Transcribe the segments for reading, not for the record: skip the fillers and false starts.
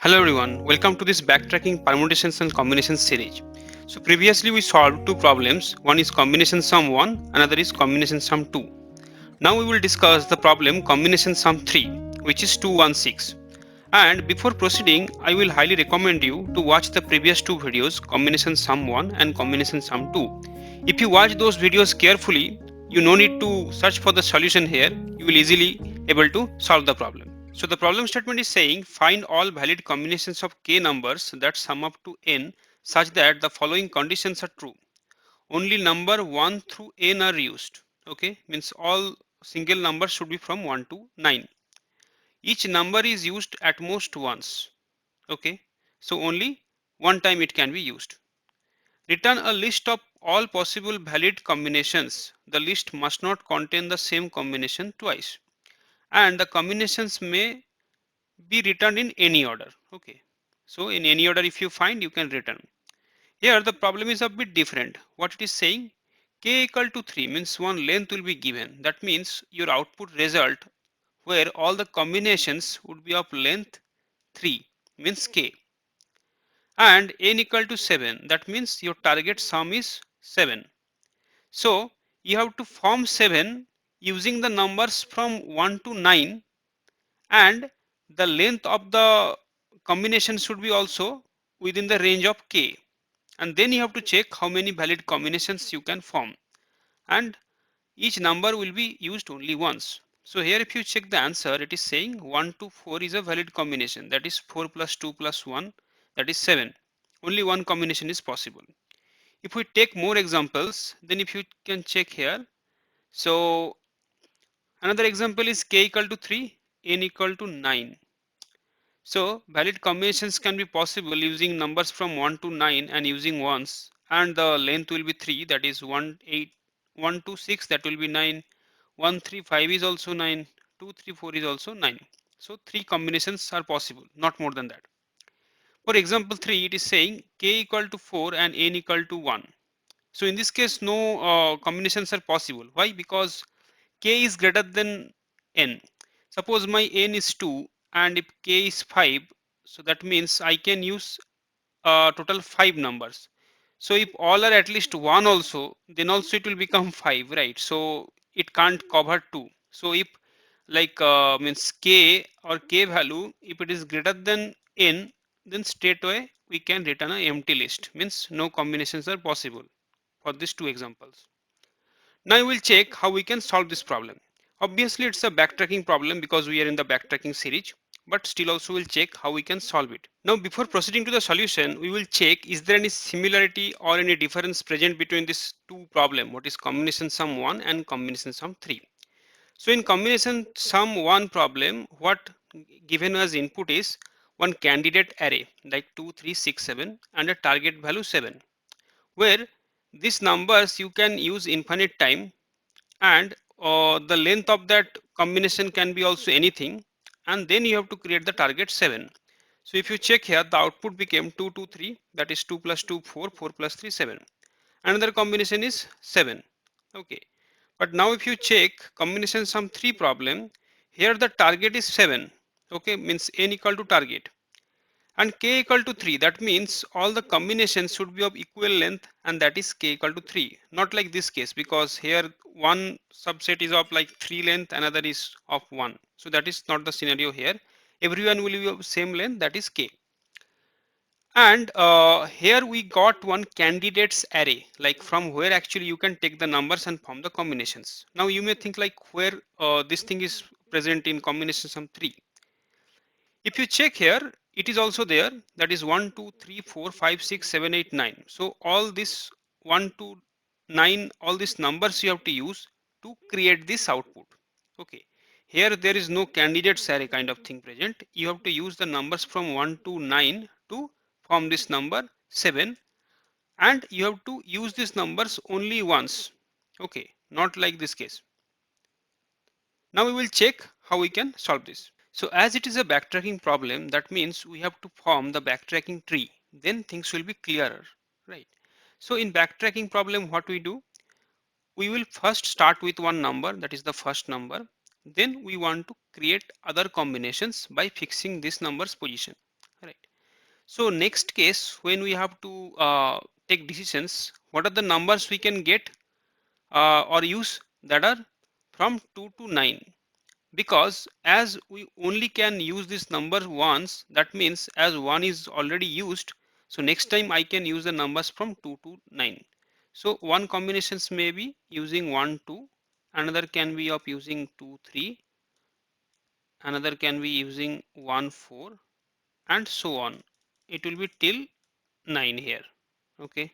Hello everyone, welcome to this backtracking permutations and combinations series. So previously we solved two problems, one is combination sum 1, another is combination sum 2. Now we will discuss the problem combination sum 3, which is 216. And before proceeding, I will highly recommend you to watch the previous two videos, combination sum 1 and combination sum 2. If you watch those videos carefully, you no need to search for the solution here, you will easily able to solve the problem. So the problem statement is saying find all valid combinations of k numbers that sum up to n such that the following conditions are true. Only number 1 through n are used. Okay, means all single numbers should be from 1 to 9. Each number is used at most once. Okay, so only one time it can be used. Return a list of all possible valid combinations. The list must not contain the same combination twice, and the combinations may be written in any order. Okay, so in any order if you find, you can return. Here the problem is a bit different. What it is saying, k equal to 3 means one length will be given. That means your output result where all the combinations would be of length 3 means k, and n equal to 7, that means your target sum is 7. So you have to form 7 using the numbers from 1 to 9, and the length of the combination should be also within the range of k, and then you have to check how many valid combinations you can form, and each number will be used only once. So here if you check the answer, it is saying 1 to 4 is a valid combination, that is 4 plus 2 plus 1, that is 7. Only one combination is possible. If we take more examples, then if you can check here, so another example is k equal to 3, n equal to 9. So valid combinations can be possible using numbers from 1 to 9 and using ones, and the length will be 3, that is 1 8 1 2 6, that will be 9, 1 3 5 is also 9, 2 3 4 is also 9. So three combinations are possible, not more than that. For example 3, it is saying k equal to 4 and n equal to 1. So in this case no combinations are possible. Why? Because k is greater than n. Suppose my n is 2 and if k is 5, so that means I can use total 5 numbers. So if all are at least 1 also, then also it will become 5, right? So it can't cover 2. So if like means k or k value, if it is greater than n, then straight away we can return an empty list, means no combinations are possible for these two examples. Now we will check how we can solve this problem. Obviously it's a backtracking problem because we are in the backtracking series, but still also we'll check how we can solve it. Now before proceeding to the solution, we will check is there any similarity or any difference present between these two problems, what is combination sum 1 and combination sum 3. So in combination sum 1 problem, what given as input is one candidate array like 2 3 6 7 and a target value 7, where these numbers you can use infinite time, and the length of that combination can be also anything, and then you have to create the target 7. So if you check here, the output became 2 2 3, that is 2 plus 2 4, 4 plus 3 7. Another combination is 7. Okay, but now if you check combination sum 3 problem, here the target is 7. Okay, means n equal to target, and k equal to 3, that means all the combinations should be of equal length, and that is k equal to 3, not like this case, because here one subset is of like 3 length, another is of 1. So that is not the scenario here. Everyone will be of same length, that is k. And here we got one candidates array, like from where actually you can take the numbers and form the combinations. Now you may think like where this thing is present in combination sum 3. If you check here, it is also there, that is 1 2 3 4 5 6 7 8 9. So all this 1 to 9, all these numbers you have to use to create this output. Okay, here there is no candidates array kind of thing present. You have to use the numbers from 1 to 9 to form this number 7, and you have to use these numbers only once. Okay, not like this case. Now we will check how we can solve this. So as it is a backtracking problem, that means we have to form the backtracking tree. Then things will be clearer, right? So in backtracking problem, what we do? We will first start with one number, that is the first number. Then we want to create other combinations by fixing this number's position, right? So next case, when we have to take decisions, what are the numbers we can get or use that are from 2 to 9? Because as we only can use this number once, that means as 1 is already used, so next time I can use the numbers from 2 to 9. So one combinations may be using 1 2, another can be of using 2 3, another can be using 1 4, and so on. It will be till 9 here. Okay.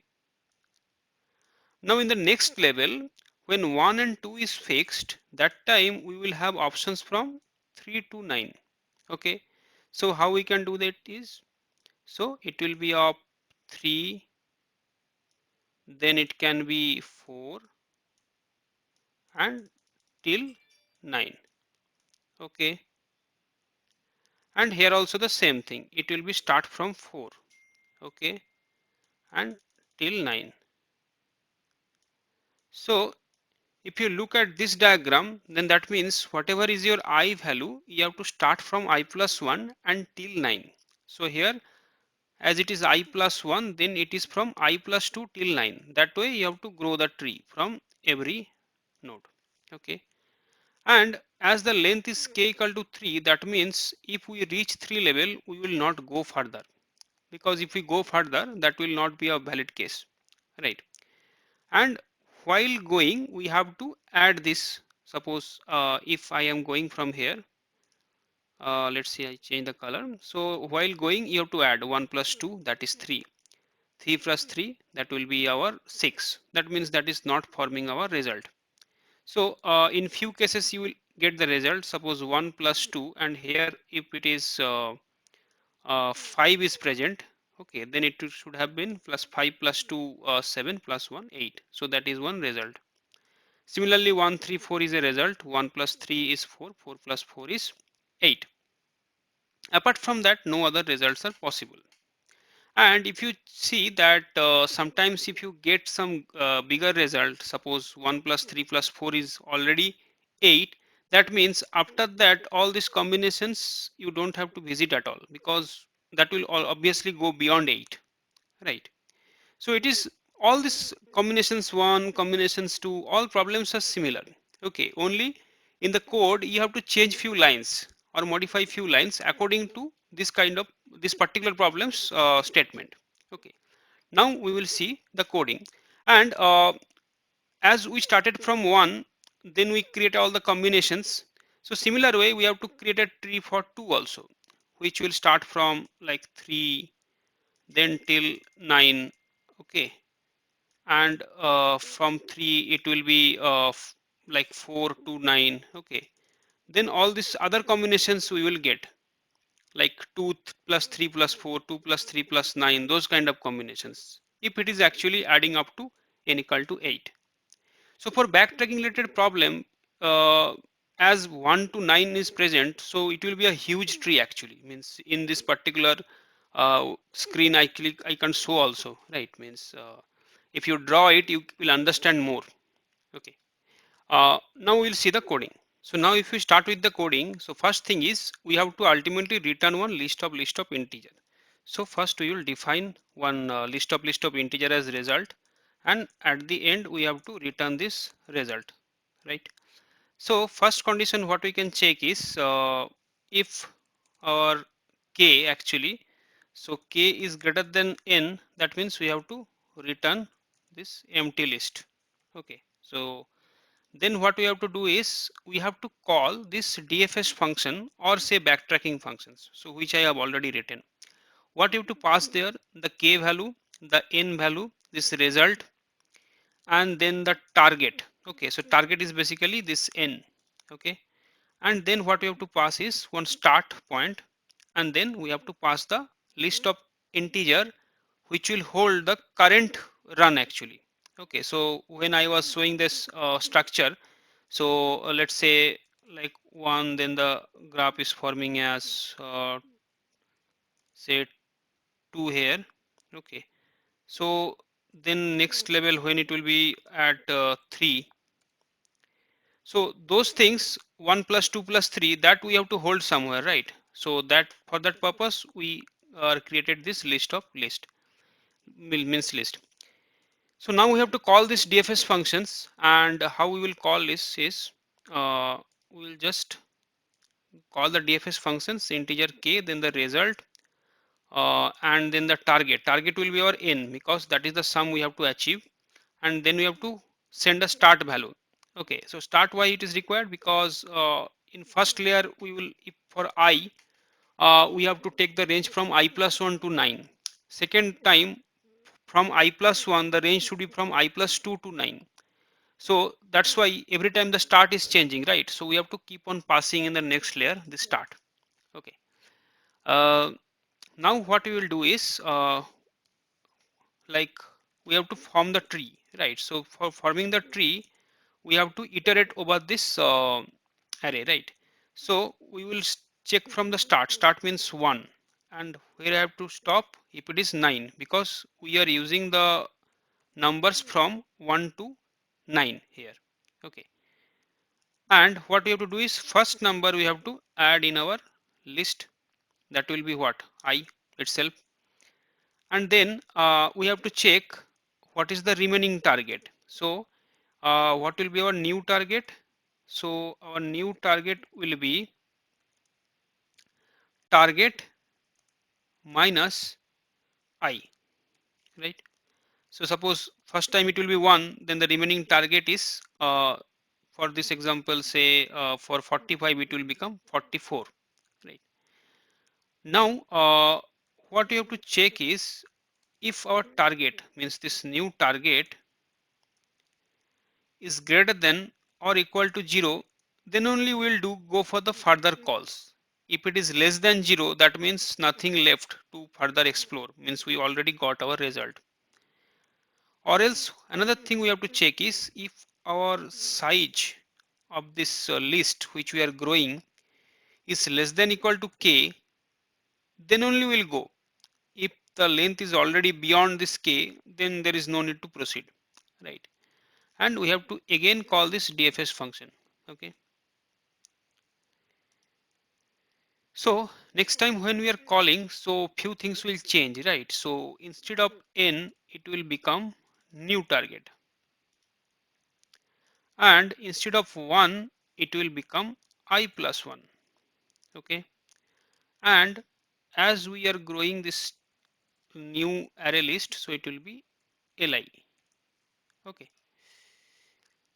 Now in the next level, when 1 and 2 is fixed, that time we will have options from 3 to 9. Okay. So how we can do that is, so it will be of 3, then it can be 4 and till 9. Okay. And here also the same thing. It will be start from 4. Okay. And till 9. So if you look at this diagram, then that means whatever is your I value, you have to start from I plus 1 and till 9. So here, as it is I plus 1, then it is from I plus 2 till 9. That way you have to grow the tree from every node. Okay. And as the length is k equal to 3, that means if we reach 3 level, we will not go further. Because if we go further, that will not be a valid case. Right. And while going, we have to add this. Suppose if I am going from here, let's see, I change the color. So while going, you have to add 1 plus 2, that is 3. 3 plus 3, that will be our 6. That means that is not forming our result. So in few cases, you will get the result. Suppose 1 plus 2, and here if it is 5 is present, okay, then it should have been plus 5 plus 2, 7 plus 1, 8. So that is one result. Similarly, 1 3 4 is a result. 1 plus 3 is 4, 4 plus 4 is 8. Apart from that, no other results are possible. And if you see that sometimes if you get some bigger result, suppose 1 plus 3 plus 4 is already 8, that means after that all these combinations you don't have to visit at all, because that will all obviously go beyond 8, right? So it is all these combinations 1, combinations 2, all problems are similar. Okay, only in the code you have to change few lines or modify few lines according to this kind of this particular problems statement. Okay, now we will see the coding. And as we started from 1, then we create all the combinations. So similar way we have to create a tree for 2 also, which will start from like 3, then till 9. Okay, and from 3 it will be like 4 to 9. Okay, then all these other combinations we will get like 2 plus 3 plus 4, 2 plus 3 plus 9, those kind of combinations, if it is actually adding up to n equal to 8. So for backtracking related problem, as 1 to 9 is present, so it will be a huge tree actually. Means in this particular screen I click, I can show also, right? Means if you draw it, you will understand more. Okay. Now we'll see the coding. So now if we start with the coding, so first thing is we have to ultimately return one list of integer. So first we will define one list of integer as result, and at the end we have to return this result, right? So first condition what we can check is if our k actually, so k is greater than n, that means we have to return this empty list. Okay, so then what we have to do is we have to call this DFS function or say backtracking functions, so which I have already written. What you have to pass there, the k value, the n value, this result, and then the target. Okay, so target is basically this n. Okay, and then what we have to pass is one start point, and then we have to pass the list of integer which will hold the current run actually. Okay, so when I was showing this structure, so let's say like 1, then the graph is forming as say 2 here. Okay, so then next level when it will be at 3. So those things 1 plus 2 plus 3, that we have to hold somewhere, right? So that for that purpose we created this means list. So now we have to call this DFS functions, and how we will call this is we will just call the DFS functions integer k, then the result, and then the target. Target will be our n because that is the sum we have to achieve, and then we have to send a start value. Okay, so start why it is required because in first layer we will, if for I, we have to take the range from I plus 1 to 9. Second time from I plus 1 the range should be from I plus 2 to 9. So that's why every time the start is changing, right? So we have to keep on passing in the next layer the start. Okay. Uh, Now what we will do is like we have to form the tree, right? So for forming the tree we have to iterate over this array, right? So we will check from the start means 1, and where I have to stop if it is 9 because we are using the numbers from 1 to 9 here. Okay, and what we have to do is first number we have to add in our list, that will be what, I itself, and then we have to check what is the remaining target. So what will be our new target? So our new target will be target minus I, right? So suppose first time it will be 1, then the remaining target is for this example say for 45 it will become 44, right? Now what you have to check is if our target means this new target is greater than or equal to 0, then only we will do go for the further calls. If it is less than 0, that means nothing left to further explore, means we already got our result. Or else another thing we have to check is if our size of this list which we are growing is less than equal to k, then only we'll go. If the length is already beyond this k, then there is no need to proceed, right? And we have to again call this DFS function. Okay, so next time when we are calling, so few things will change, right? So instead of n it will become new target, and instead of 1 it will become I plus 1. Okay, and as we are growing this new array list, so it will be Li. Okay,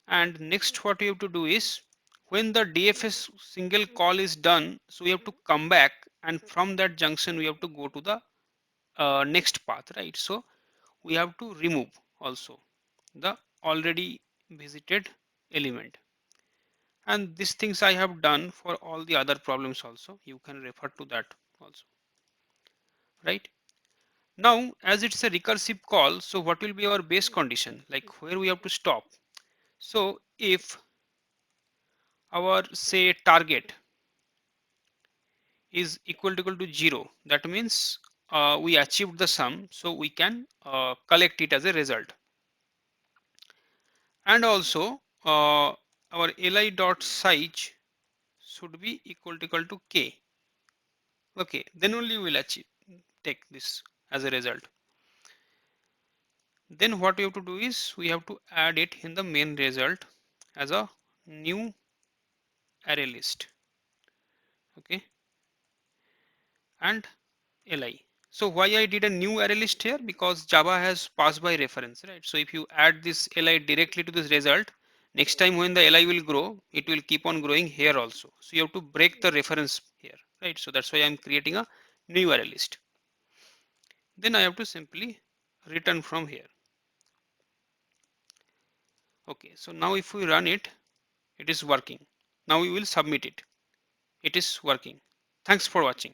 and next what we have to do is when the DFS single call is done, so we have to come back, and from that junction we have to go to the next path, right? So we have to remove also the already visited element, and these things I have done for all the other problems also, you can refer to that also, right? Now as it's a recursive call, so what will be our base condition, like where we have to stop? So if our say target is equal to 0, that means we achieved the sum, so we can collect it as a result. And also our li dot size should be equal to k. Okay, then only we will achieve take this as a result. Then what we have to do is we have to add it in the main result as a new array list. Okay, and li. So why I did a new array list here? Because Java has pass by reference, right? So if you add this li directly to this result, next time when the li will grow, it will keep on growing here also. So you have to break the reference here, right? So that's why I'm creating a new array list. Then I have to simply return from here. Okay, so now if we run it, it is working. Now we will submit it. It is working. Thanks for watching.